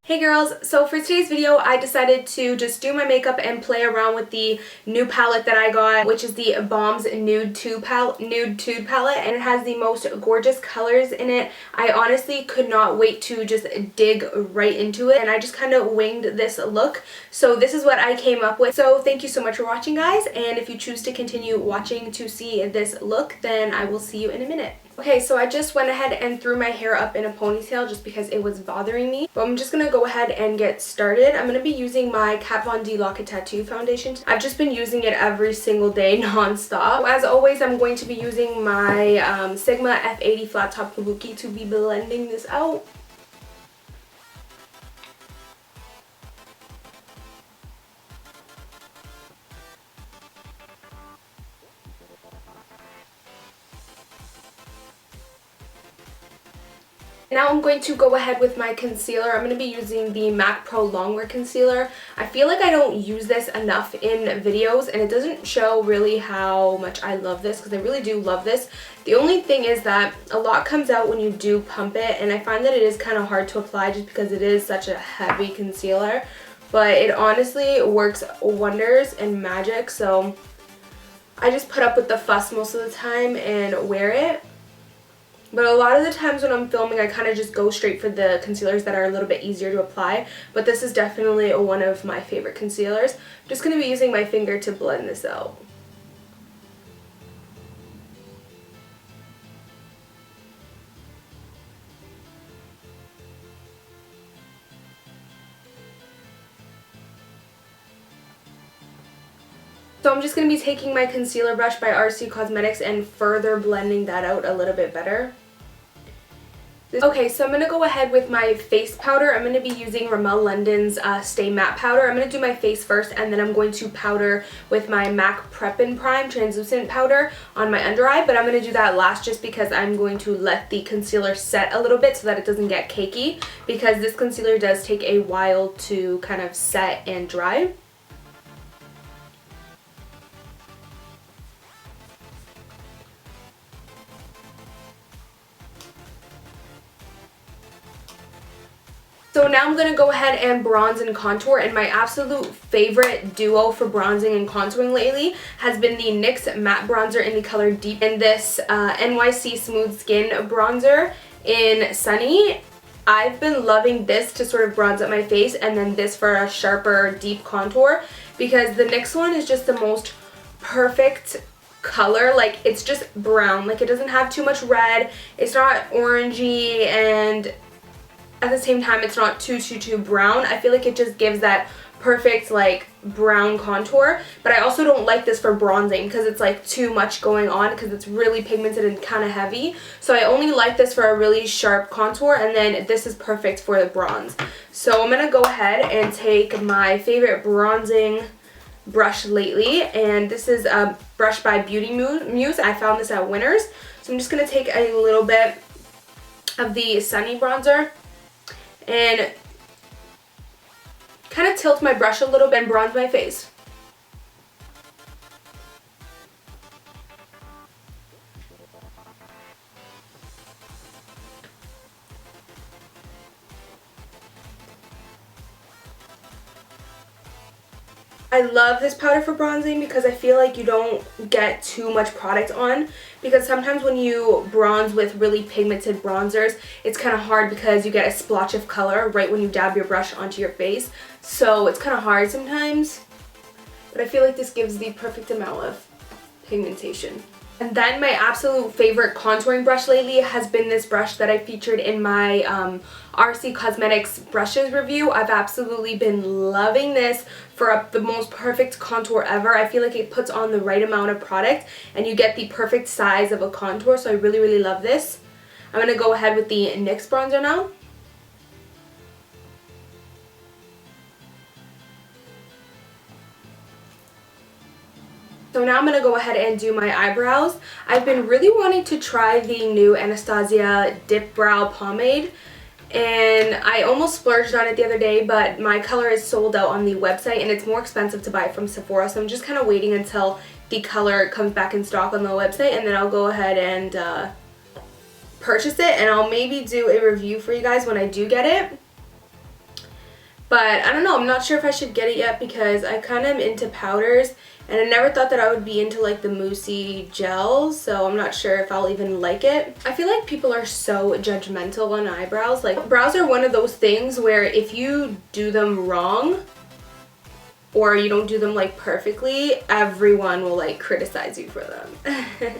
Hey girls, so for today's video I decided to just do my makeup and play around with the new palette that I got, which is the Balm's Nude Tude palette, and it has the most gorgeous colors in it. I honestly could not wait to just dig right into it, and I just kind of winged this look. So this is what I came up with. So thank you so much for watching, guys, and if you choose to continue watching to see this look, then I will see you in a minute. Okay, so I just went ahead and threw my hair up in a ponytail just because it was bothering me. But I'm just going to go ahead and get started. I'm going to be using my Kat Von D Lock-It Tattoo foundation. I've just been using it every single day non-stop. So as always, I'm going to be using my Sigma F80 Flat Top Kabuki to be blending this out. Now I'm going to go ahead with my concealer. I'm going to be using the MAC Prolongwear concealer. I feel like I don't use this enough in videos, and it doesn't show really how much I love this, because I really do love this. The only thing is that a lot comes out when you do pump it, and I find that it is kind of hard to apply just because it is such a heavy concealer. But it honestly works wonders and magic, so I just put up with the fuss most of the time and wear it. But a lot of the times when I'm filming, I kind of just go straight for the concealers that are a little bit easier to apply. But this is definitely one of my favorite concealers. I'm just going to be using my finger to blend this out. So I'm just going to be taking my concealer brush by RC Cosmetics and further blending that out a little bit better. Okay, so I'm going to go ahead with my face powder. I'm going to be using Rimmel London's Stay Matte Powder. I'm going to do my face first, and then I'm going to powder with my MAC Prep and Prime Translucent Powder on my under eye. But I'm going to do that last just because I'm going to let the concealer set a little bit so that it doesn't get cakey, because this concealer does take a while to kind of set and dry. So now I'm going to go ahead and bronze and contour, and my absolute favorite duo for bronzing and contouring lately has been the NYX Matte Bronzer in the color Deep and this NYC Smooth Skin Bronzer in Sunny. I've been loving this to sort of bronze up my face, and then this for a sharper deep contour, because the NYX one is just the most perfect color. Like, it's just brown. Like, it doesn't have too much red, it's not orangey, and at the same time it's not too brown. I feel like it just gives that perfect like brown contour. But I also don't like this for bronzing because it's like too much going on, because it's really pigmented and kind of heavy. So I only like this for a really sharp contour, and then this is perfect for the bronze. So I'm going to go ahead and take my favorite bronzing brush lately, and this is a brush by Beauty Muse. I found this at Winners. So I'm just going to take a little bit of the Sunny bronzer and kind of tilt my brush a little bit and bronze my face. I love this powder for bronzing because I feel like you don't get too much product on, because sometimes when you bronze with really pigmented bronzers, it's kind of hard because you get a splotch of color right when you dab your brush onto your face. So it's kind of hard sometimes, but I feel like this gives the perfect amount of pigmentation. And then my absolute favorite contouring brush lately has been this brush that I featured in my RC Cosmetics brushes review. I've absolutely been loving this for the most perfect contour ever. I feel like it puts on the right amount of product and you get the perfect size of a contour, so I really love this. I'm going to go ahead with the NYX bronzer now. So now I'm going to go ahead and do my eyebrows. I've been really wanting to try the new Anastasia Dip Brow Pomade, and I almost splurged on it the other day, but my color is sold out on the website and it's more expensive to buy from Sephora, so I'm just kind of waiting until the color comes back in stock on the website, and then I'll go ahead and purchase it, and I'll maybe do a review for you guys when I do get it. But I don't know, I'm not sure if I should get it yet because I kind of am into powders, and I never thought that I would be into like the moussey gels, so I'm not sure if I'll even like it. I feel like people are so judgmental on eyebrows. Like, brows are one of those things where if you do them wrong or you don't do them like perfectly, everyone will like criticize you for them.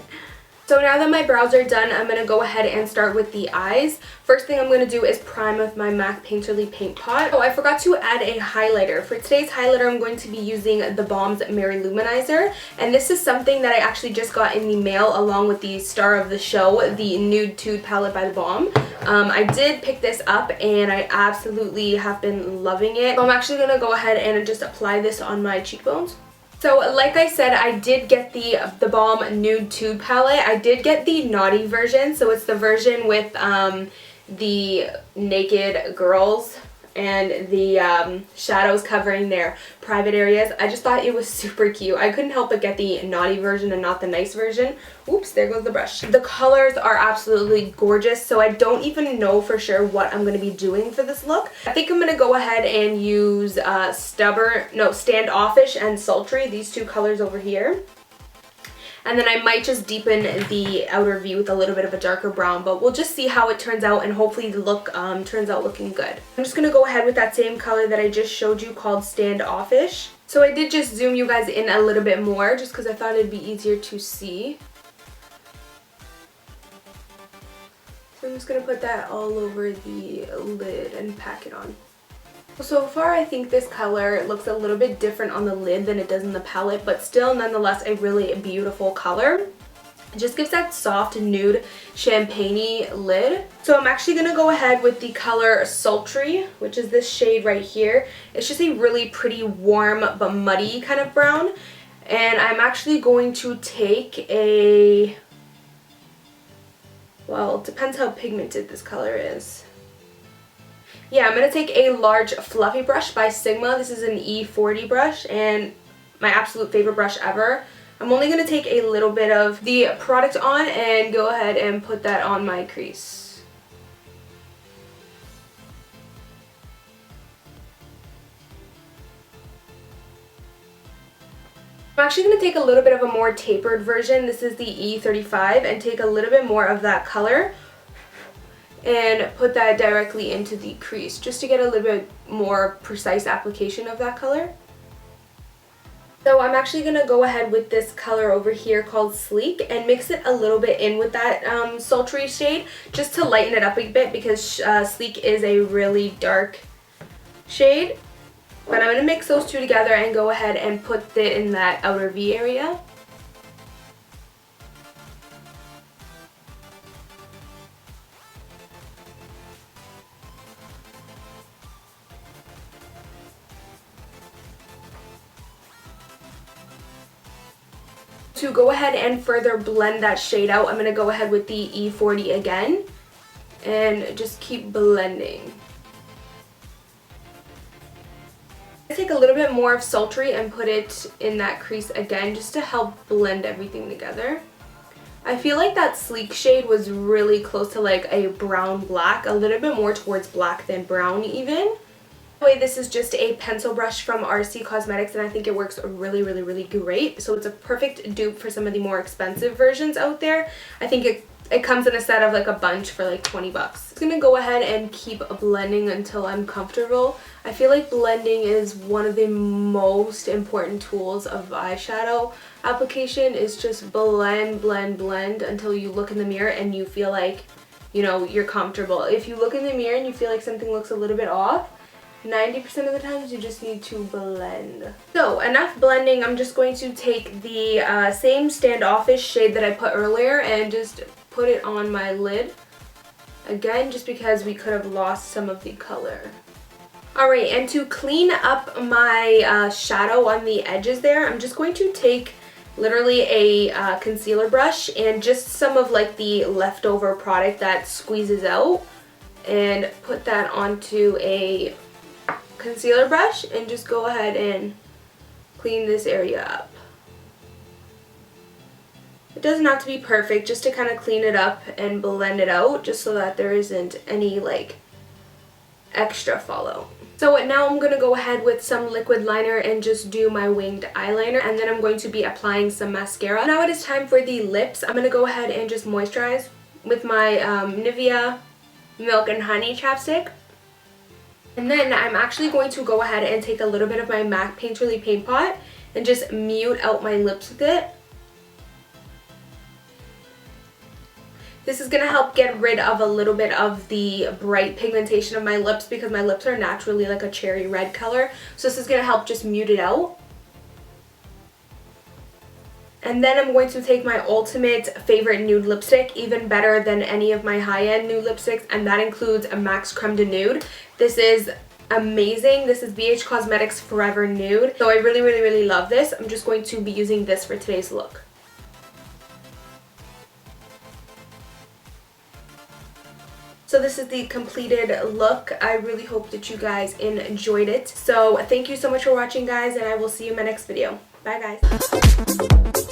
So now that my brows are done, I'm going to go ahead and start with the eyes. First thing I'm going to do is prime with my MAC Painterly Paint Pot. Oh, I forgot to add a highlighter. For today's highlighter, I'm going to be using the Balm's Mary-louminizer. And this is something that I actually just got in the mail along with the star of the show, the Nude Tude palette by the Balm. I did pick this up and I absolutely have been loving it. So I'm actually going to go ahead and just apply this on my cheekbones. So like I said, I did get the Balm Nude Tude palette. I did get the naughty version, so it's the version with the naked girls and the shadows covering their private areas. I just thought it was super cute. I couldn't help but get the naughty version and not the nice version. Oops, there goes the brush. The colors are absolutely gorgeous, so I don't even know for sure what I'm going to be doing for this look. I think I'm going to go ahead and use Standoffish and Sultry, these two colors over here. And then I might just deepen the outer V with a little bit of a darker brown, but we'll just see how it turns out, and hopefully the look turns out looking good. I'm just going to go ahead with that same color that I just showed you called Standoffish. So I did just zoom you guys in a little bit more just because I thought it'd be easier to see. So I'm just going to put that all over the lid and pack it on. So far I think this color looks a little bit different on the lid than it does in the palette, but still nonetheless a really beautiful color. It just gives that soft nude champagne-y lid. So I'm actually going to go ahead with the color Sultry, which is this shade right here. It's just a really pretty warm but muddy kind of brown. And I'm actually going to take a, well, it depends how pigmented this color is. Yeah, I'm going to take a large fluffy brush by Sigma. This is an E40 brush and my absolute favorite brush ever. I'm only going to take a little bit of the product on and go ahead and put that on my crease. I'm actually going to take a little bit of a more tapered version. This is the E35, and take a little bit more of that color and put that directly into the crease just to get a little bit more precise application of that color. So I'm actually going to go ahead with this color over here called Sleek and mix it a little bit in with that Sultry shade just to lighten it up a bit, because Sleek is a really dark shade. But I'm going to mix those two together and go ahead and put it in that outer V area. To go ahead and further blend that shade out, I'm going to go ahead with the E40 again and just keep blending. I take a little bit more of Sultry and put it in that crease again just to help blend everything together. I feel like that Sleek shade was really close to like a brown black, a little bit more towards black than brown even. By the way, this is just a pencil brush from RC Cosmetics and I think it works really, really, really great. So it's a perfect dupe for some of the more expensive versions out there. I think it comes in a set of like a bunch for like 20 bucks. I'm gonna go ahead and keep blending until I'm comfortable. I feel like blending is one of the most important tools of eyeshadow application, is just blend, blend, blend until you look in the mirror and you feel like, you know, you're comfortable. If you look in the mirror and you feel like something looks a little bit off, 90% of the times you just need to blend. So enough blending. I'm just going to take the same Standoffish shade that I put earlier and just put it on my lid. Again, just because we could have lost some of the color. Alright, and to clean up my shadow on the edges there, I'm just going to take literally a concealer brush and just some of like the leftover product that squeezes out and put that onto a concealer brush and just go ahead and clean this area up. It doesn't have to be perfect, just to kind of clean it up and blend it out, just so that there isn't any like extra fallout. So now I'm going to go ahead with some liquid liner and just do my winged eyeliner, and then I'm going to be applying some mascara. Now it is time for the lips. I'm going to go ahead and just moisturize with my Nivea Milk and Honey chapstick. And then I'm actually going to go ahead and take a little bit of my MAC Painterly Paint Pot and just mute out my lips with it. This is going to help get rid of a little bit of the bright pigmentation of my lips, because my lips are naturally like a cherry red color. So this is going to help just mute it out. And then I'm going to take my ultimate favorite nude lipstick, even better than any of my high-end nude lipsticks, and that includes a MAC's Creme de Nude. This is amazing. This is BH Cosmetics Forever Nude. So I really love this. I'm just going to be using this for today's look. So this is the completed look. I really hope that you guys enjoyed it. So thank you so much for watching, guys, and I will see you in my next video. Bye, guys.